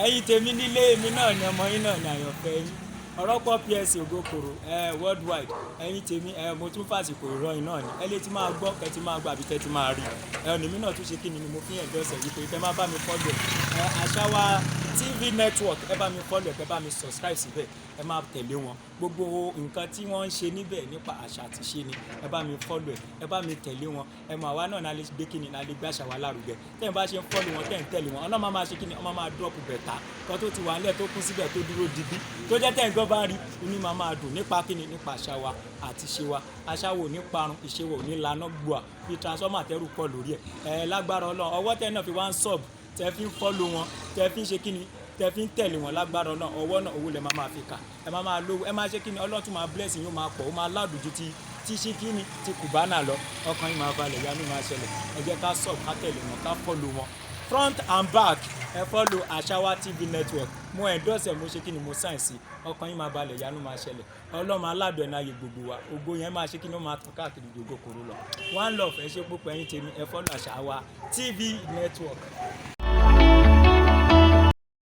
ẹ̀yin tèmi nílé mi náà ni ọmọ yín náà ni àyànfẹ́ yín ọ̀rọ̀pọ̀ PS Ògokòrò worldwide ẹ̀yin tèmi mo tún fàsìkò ìròyìn náà ni ẹ lè ti máa gbọ́ kẹ́ ti máa gbọ́ àbí kẹ́ ti máa rí ẹ̀rọ mi náà tún ṣe kí ni mo fi hàn dọ́sẹ̀ yìí pé kẹ́ má bá mi fọ́lọ̀ Àṣàwà TV network ẹ bá mi fọ́lọ̀ ẹ bá mi subscribe síbẹ̀ ẹ máa tẹ̀lé wọn gbogbo nǹkan tí wọ́n ń ṣe níbẹ̀ nípa àṣà àti ṣe ni ẹ bá mi fọ́lọ̀ ẹ bá mi tẹ̀lé wọn ẹ mọ̀ àwa náà ní alẹ́ gbé kí ni alẹ́ gbé Àṣàwà lárugẹ tẹ́yìn bá ṣe ń fọ́lọ̀ wọn tẹ́yìn tẹ̀lé wọn ọlọ́mọ máa ṣe kí ni ọmọ máa drop bẹ̀ta kan tó ti wà nílẹ̀ tó kún síbẹ̀ tó dúró digbí tó jẹ́ tẹ́yìn gan bá rí inú máa dùn nípa kí ni nípa àṣà wa àti ṣe wa àṣà wo ní parun ìṣe wo ní lànà gbòà bí transformer tẹ́rù pọ̀ lórí ẹ̀ lágbára Ọlọ́run ọwọ́ tẹ́ náà fi wá ń sub tẹ́ fi ń fọ́lọ̀ wọn tẹ́ fi ń ṣe kí ni tẹ́ fi ń tẹ̀lé wọn lágbára náà ọwọ́ náà owó lẹ máa fi kà ẹ máa lówó ẹ máa ṣe kí ni Ọlọ́run tún máa bless yín ó máa pọ̀ ó máa ládùjú tí ṣe kí ni ti Cubana lọ ọkàn yín máa balẹ̀ yánú máa ṣẹlẹ̀ ẹ jẹ́ ká sub ká tẹ̀lé wọn ká follow wọn front and back ẹ follow Àṣàwà TV network mo endorse mo ṣe kí ni mo sign sí ọkàn yín máa balẹ̀ yánú máa ṣẹlẹ̀ Ọlọ́run aládùn ẹ̀ náà yẹ gbogbo wa ògo yẹn máa ṣe kí ni ó máa tàn káàkiri gbogbo kòrò lọ one love ẹ ṣe púpọ̀ ẹ̀yin tèmi ẹ follow Àṣàwà TV network.